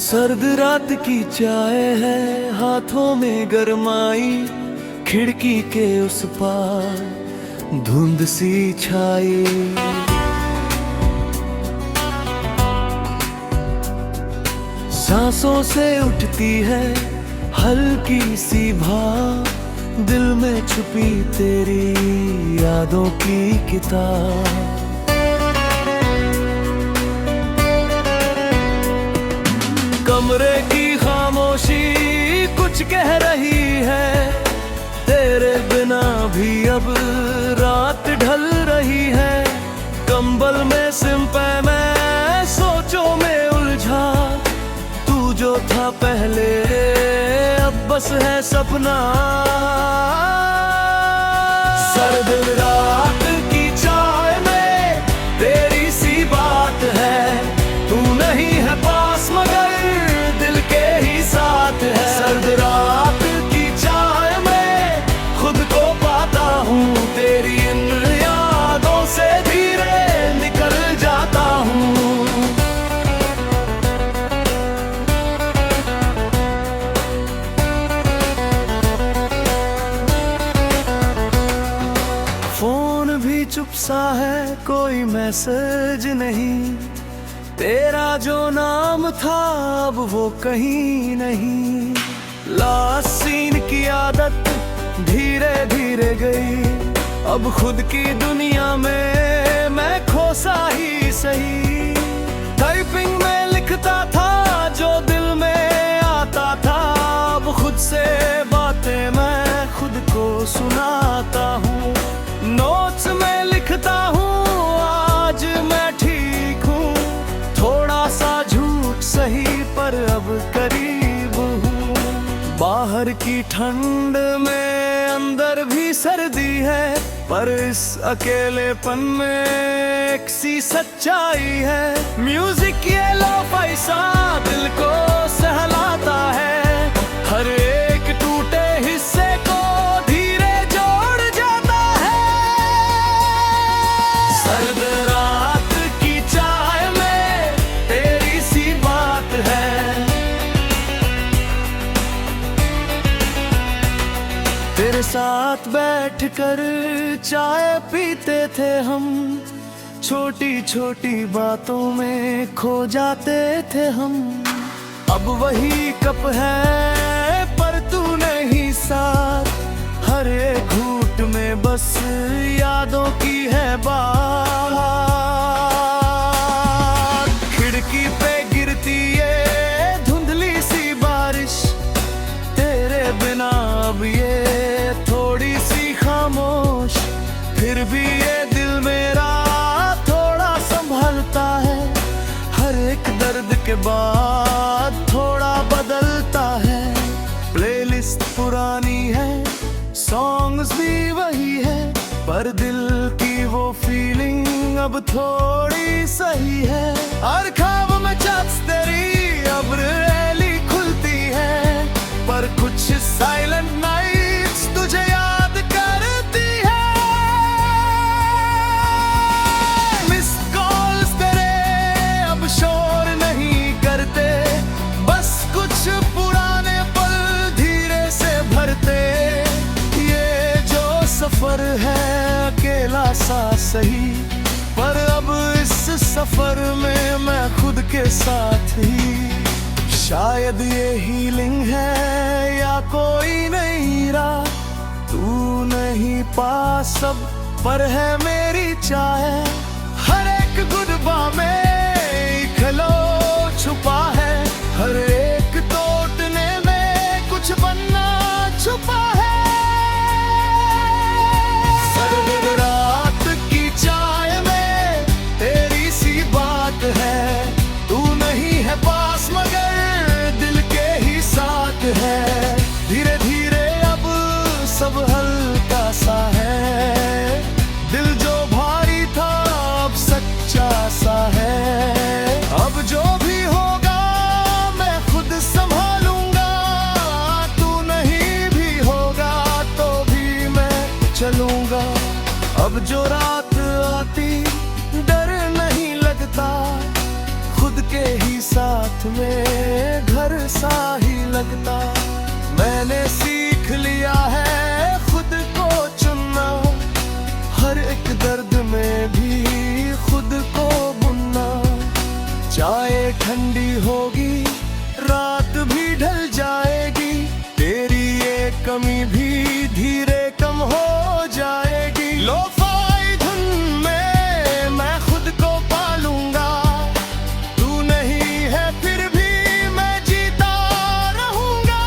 सर्द रात की चाय है हाथों में गरमाई, खिड़की के उस पार धुंध सी छाई। सांसों से उठती है हल्की सी भाव, दिल में छुपी तेरी यादों की किताब। कमरे की खामोशी कुछ कह रही है, तेरे बिना भी अब रात ढल रही है। कंबल में सिमटे मैं सोचों में उलझा, तू जो था पहले अब बस है सपना। सर्द रात की चाय में तेरी सी बात है, तू नहीं है पास मगर दिल के ही साथ है। सर्द रात की चाय में खुद को पाता हूँ, तेरी इन यादों से धीरे निकल जाता हूँ। फोन भी चुप सा है, कोई मैसेज नहीं, तेरा जो नाम था अब वो कहीं नहीं। लास्ट सीन की आदत धीरे धीरे गई, अब खुद की दुनिया में मैं खोसा ही सही। टाइपिंग में लिखता था जो दिल में आता था, अब खुद से बातें मैं खुद को सुनाता हूँ। नोट्स में लिखता हूँ आज मैं ठीक हूँ, थोड़ा सा झूठ सही पर अब करीब हूँ। बाहर की ठंड में अंदर भी सर्दी है, पर इस अकेलेपन में एक सी सच्चाई है। म्यूजिक ये लो पैसा दिल को सहलाता है, हर एक टूटे हिस्से को धीरे जोड़ जाता है। सर्द रात की चाय में तेरी सी बात है, तेरे साथ बैठकर चाय पीते थे हम, छोटी छोटी बातों में खो जाते थे हम। अब वही कप है पर तू नहीं साथ, हर एक घूंट में बस यादों की है बात। खिड़की पे गिरती ये धुंधली सी बारिश, तेरे बिना अब ये थोड़ी सी खामोश, फिर भी ये दिल मेरा थोड़ा संभलता है। हर एक दर्द के बाद थोड़ा बदलता है। प्लेलिस्ट पुरानी है, सॉन्ग्स भी वही है, पर दिल की वो फीलिंग अब थोड़ी सही है। हर ख्वाब में चांस तेरी अब रैली खुलती है, पर कुछ साइलेंट नाइट्स तुझे याद करती है। मिस कॉल्स तेरे अब शोर नहीं करते, बस कुछ पुराने पल धीरे से भरते। ये जो सफर है अकेला सा सही, पर अब इस सफर में मैं खुद के साथ ही। शायद ये हीलिंग है या कोई नहीं राह, तू नहीं पास सब पर है मेरी चाह। हर एक गुडबा में एक हेलो छुपा है, हर एक टूटने में कुछ बनना छुपा है। सर्द रात की चाय में तेरी सी बात है, तू नहीं है पास मगर दिल के ही साथ है। धीरे धीरे अब सब हल्का सा है, दिल जो भारी था अब सच्चा सा है। अब जो भी होगा मैं खुद संभालूंगा, तू नहीं भी होगा तो भी मैं चलूंगा। अब जो रात आती डर नहीं लगता, खुद के ही साथ में लगता। मैंने सीख लिया है खुद को चुनना, हर एक दर्द में भी खुद को बुनना। चाहे ठंडी होगी रात भी ढल जाएगी, तेरी ये कमी भी धीरे कम हो जाएगी। लोफाई धुन में मैं खुद को पालूंगा, तू नहीं है फिर भी मैं जीता रहूंगा।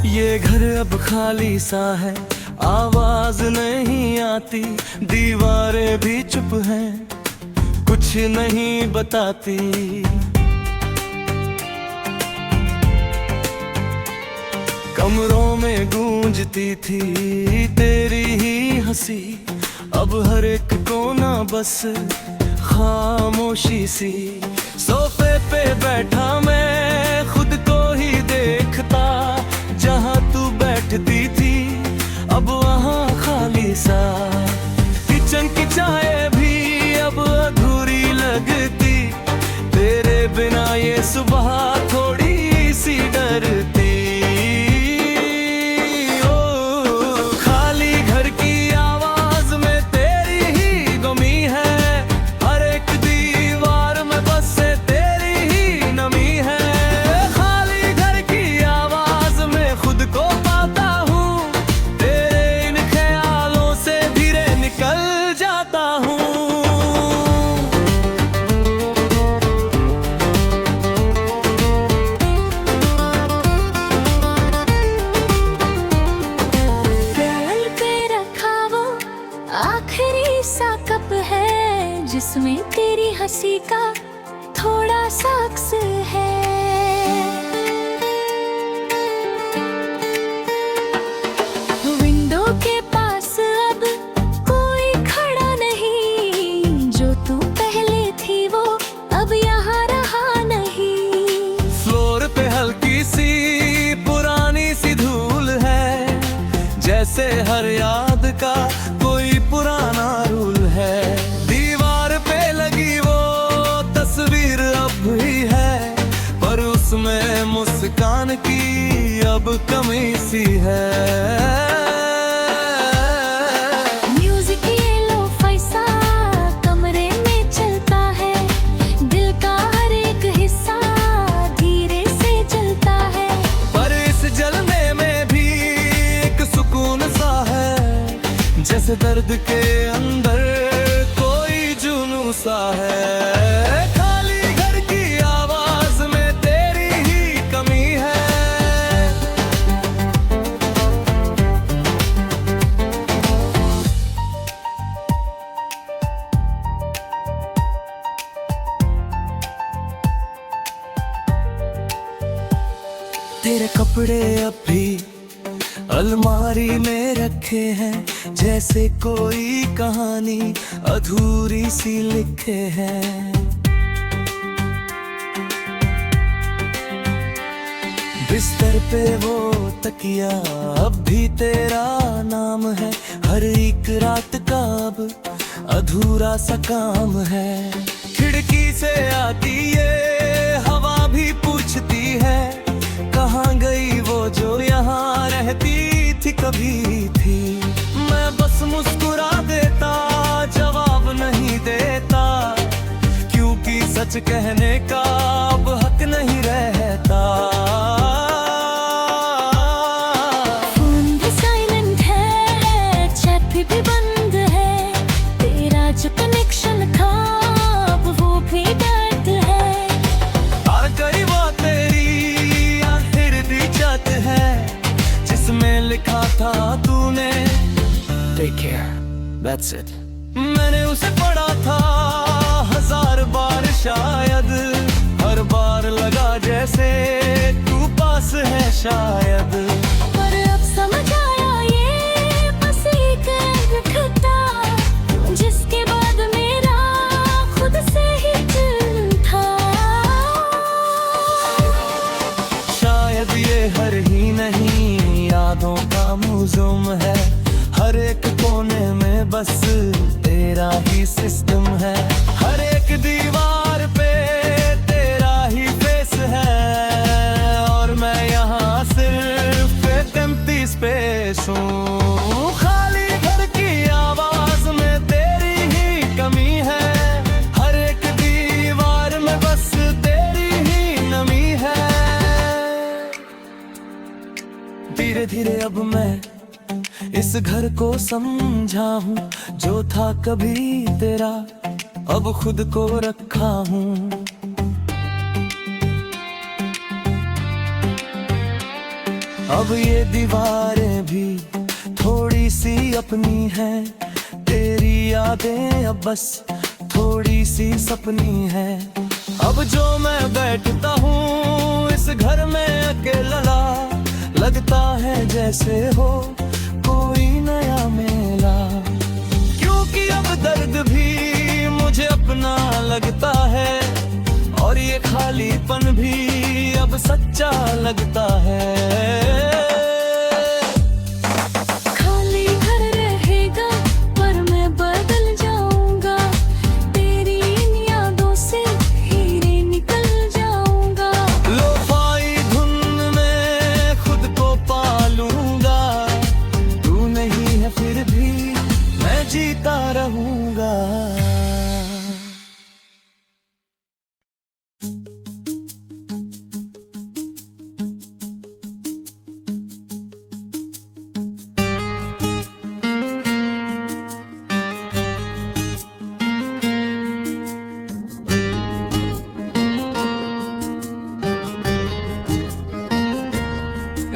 ये घर अब खाली सा है, आवाज नहीं आती, दीवारें भी चुप हैं, कुछ नहीं बताती। कमरों में गूंजती थी तेरी ही हंसी, अब हर एक कोना बस खामोशी सी। सोफे पे बैठा मैं खुद को ही देखता, जहाँ तू बैठती थी अब वहाँ खाली सा। किचन की चाय भी अब अधूरी लगती, तेरे बिना ये सुबह थोड़ी सी डरती। ओ खाली घर की आवाज में तेरी ही गमी है, हर एक दीवार में बस तेरी ही नमी है। खाली घर की आवाज में खुद को पाता हूँ, तेरे इन ख्यालों से धीरे निकल जाता हूँ। टेबल पे रखा वो आखिरी सा कप है, जिसमें तेरी हंसी का थोड़ा सा अक्स है। विंडो के पास अब कोई खड़ा नहीं, जो तू पहले थी वो अब यहाँ रहा नहीं। फ्लोर पे हल्की सी पुरानी सी धूल है, जैसे हर याद का कोई पुराना रूल है। दीवार पे लगी वो तस्वीर अब भी है, पर उसमें मुस्कान की अब कमी सी है। म्यूजिक ये लो-फाई सा कमरे में चलता है, दिल का हर एक हिस्सा धीरे से जलता है। पर इस जलने में भी एक सुकून सा है, जैसे दर्द के अंदर कोई जुनून सा है। खाली घर की आवाज में तेरी ही कमी है। तेरे कपड़े अब भी अलमारी में रखे हैं, जैसे कोई कहानी अधूरी सी लिखे हैं। बिस्तर पे वो तकिया अब भी तेरा नाम है, हर एक रात का अब अधूरा सा काम है। खिड़की से आती ये हवा भी पूछती है, कहाँ गई वो जो यहाँ रहती थी कभी थी। मैं बस मुस्कुरा देता, जवाब नहीं देता, क्योंकि सच कहने का अब हक नहीं रहता। फोन भी साइलेंट है, चैट भी बंद है, तेरा जो कनेक्शन था अब वो भी डर्ट है। आ गई वो तेरी आखिर दी चट है, जिसमें लिखा था तूने Take care, that's it। मैंने उसे पढ़ा था 1000 बार शायद, हर बार लगा जैसे तू पास है शायद। पर बस तेरा ही सिस्टम है। हर एक दीवार पे तेरा ही फेस है, और मैं यहाँ सिर्फ एक एम्प्टी स्पेस हूँ। खाली घर की आवाज में तेरी ही कमी है, हर एक दीवार में बस तेरी ही नमी है। धीरे धीरे अब मैं इस घर को समझा हूँ, जो था कभी तेरा अब खुद को रखा हूँ। अब ये दीवारें भी थोड़ी सी अपनी हैं, तेरी यादें अब बस थोड़ी सी सपनी है। अब जो मैं बैठता हूँ इस घर में अकेला, लगता है जैसे हो कोई नया मेला। क्योंकि अब दर्द भी मुझे अपना लगता है, और ये खालीपन भी अब सच्चा लगता है। खाली घर रहेगा पर मैं बदल जाऊंगा, तेरी इन यादों से हीरे निकल जाऊंगा। लोफाई धुन में खुद को पालूंगा, तू नहीं है फिर भी मैं जीता रहूंगा।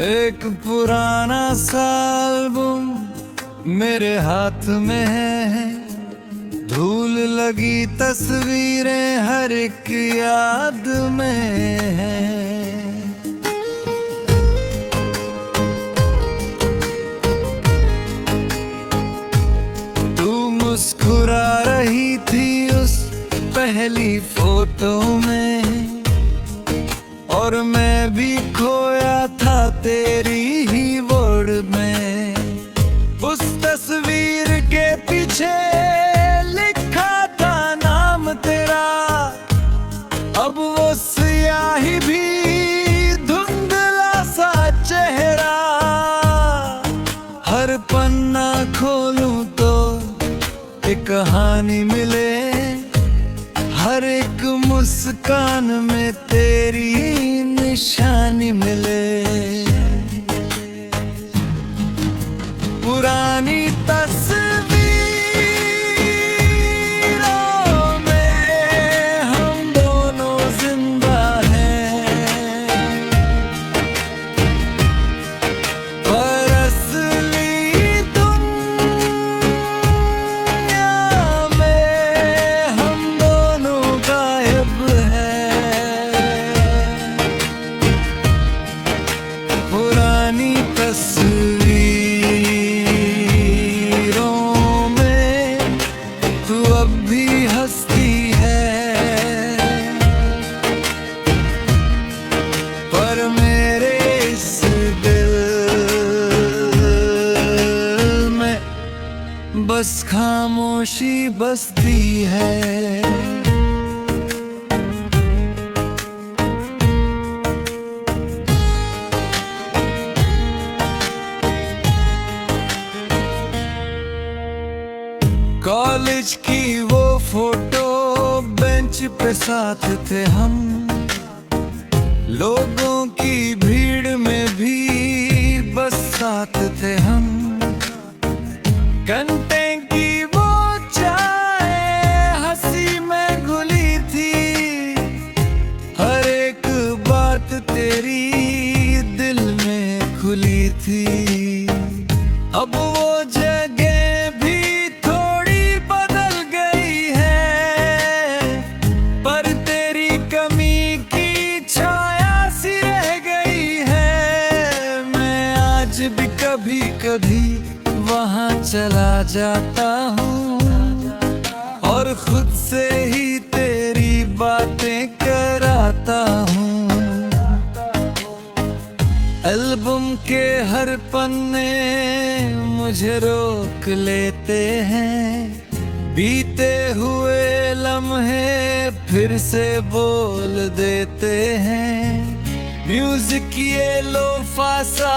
एक पुराना सा एल्बम मेरे हाथ में है, धूल लगी तस्वीरें हर एक याद में है। तू मुस्कुरा रही थी उस पहली फोटो में, और मैं भी खोया था तेरी ही वर्ड में। उस तस्वीर के पीछे लिखा था नाम तेरा, अब वो स्याही भी धुंधला सा चेहरा। हर पन्ना खोलूं तो एक कहानी मिले, हर एक मुस्कान में तेरी निशानी मिले। पुरानी तस्वीरों में हम दोनों जिंदा हैं, पर असली दुनिया में हम दोनों गायब हैं। पुरानी तस्वीरों में तू अब भी हंसती है, पर मेरे इस दिल में बस खामोशी बसती है। कॉलेज की वो फोटो बेंच पे साथ थे हम, लोगों की भीड़ में भी बस साथ थे हम। घंटे की वो चाय हंसी में घुली थी, हर एक बात तेरी दिल में खुली थी। अब वो जगह भी थोड़ी बदल गई है, पर तेरी कमी की छाया सी रह गई है। मैं आज भी कभी कभी वहाँ चला जाता हूँ, और खुद से ही तेरी बातें कराता हूँ। एल्बम के हर पन्ने मुझे रोक लेते हैं, बीते हुए लम्हे फिर से बोल देते हैं। म्यूजिक ये लोफा सा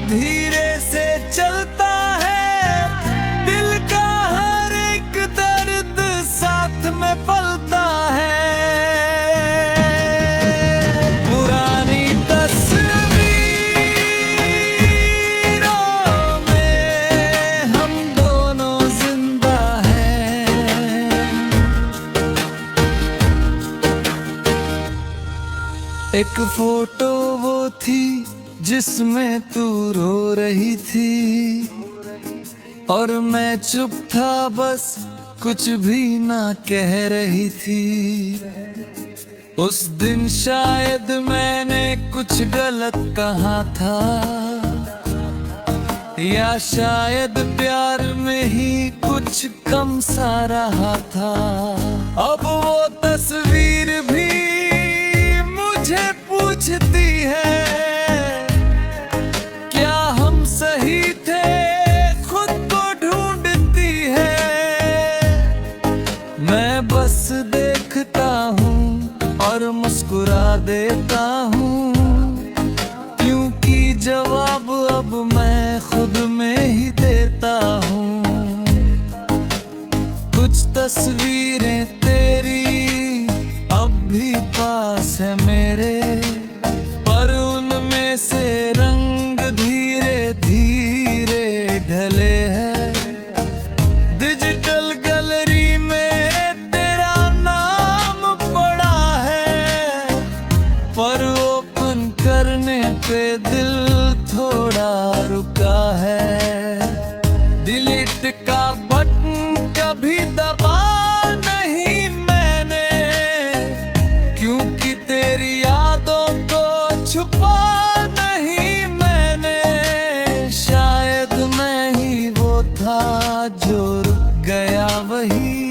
धीरे से चलता है, दिल का हर एक दर्द साथ में पलता है। पुरानी तस्वीरों में हम दोनों जिंदा हैं। एक फोटो वो थी जिसमें तू रो रही थी, और मैं चुप था बस कुछ भी ना कह रही थी। उस दिन शायद मैंने कुछ गलत कहा था, या शायद प्यार में ही कुछ कम सा रहा था। अब वो तस्वीर भी मुझे पूछती है, क्या हम सही थे, खुद को ढूंढती है। मैं बस देखता हूँ और मुस्कुरा देता हूँ, क्योंकि जवाब अब मैं खुद में ही देता हूँ। कुछ तस्वीरें तेरी अब भी पास है मेरे, पर उनमें से रंग धीरे धीरे ढले हैं। डिजिटल गैलरी में तेरा नाम पड़ा है, पर ओपन करने पे दिल थोड़ा रुका है। डिलीट का बटन कभी दबा नहीं मैंने, क्योंकि तेरी यादों को छुपा नहीं मैंने। शायद मैं ही वो था जो रुक गया वही,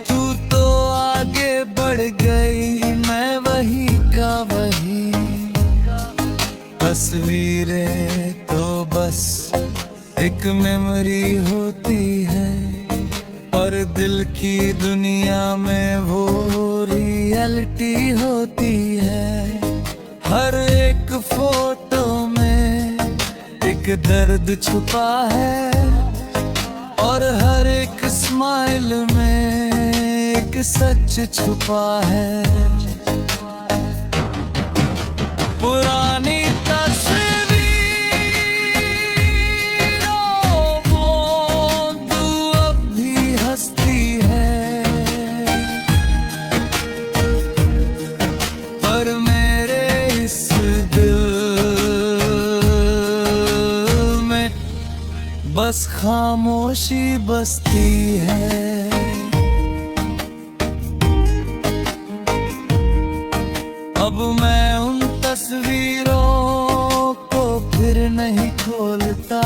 तू तो आगे बढ़ गई, मैं वही का वही। तस्वीरें तो बस एक मेमोरी होती है, और दिल की दुनिया में वो रियलिटी होती है। हर एक फोटो में एक दर्द छुपा है, और हर एक स्माइल में एक सच छुपा है। पुरानी तस्वीरों वो तू अब भी हंसती है, पर मेरे इस दिल में बस खामोशी बसती है। अब मैं उन तस्वीरों को फिर नहीं खोलता,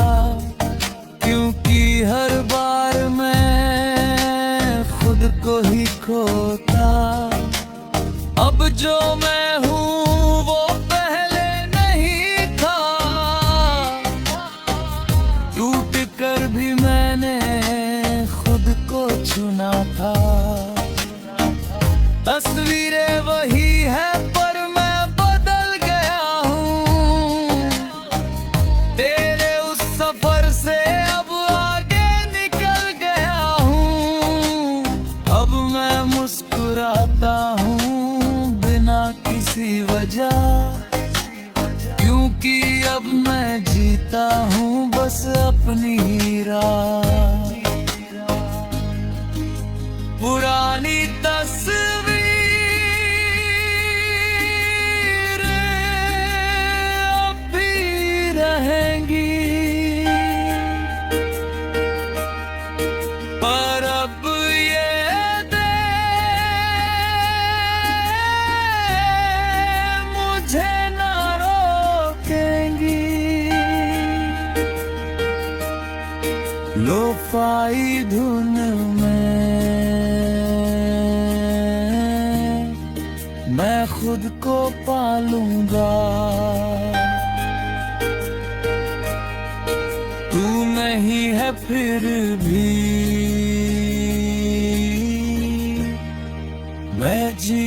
क्योंकि हर बार मैं खुद को ही खोता। अब जो मैं हूँ वो पहले नहीं था, टूट कर भी मैंने खुद को चुना था। तस्वीरें वही है पर मैं बदल गया हूँ, तेरे उस सफर से अब आगे निकल गया हूँ। अब मैं मुस्कुराता हूँ बिना किसी वजह, क्योंकि अब मैं जीता हूँ बस अपनी ही राह। पुरानी तस्वीरें अब भी रहेंगी, पर अब ये दिन मुझे न रोकेंगी। लोफाई धुन में मैं खुद को पालूंगा। तू नहीं है फिर भी मैं जी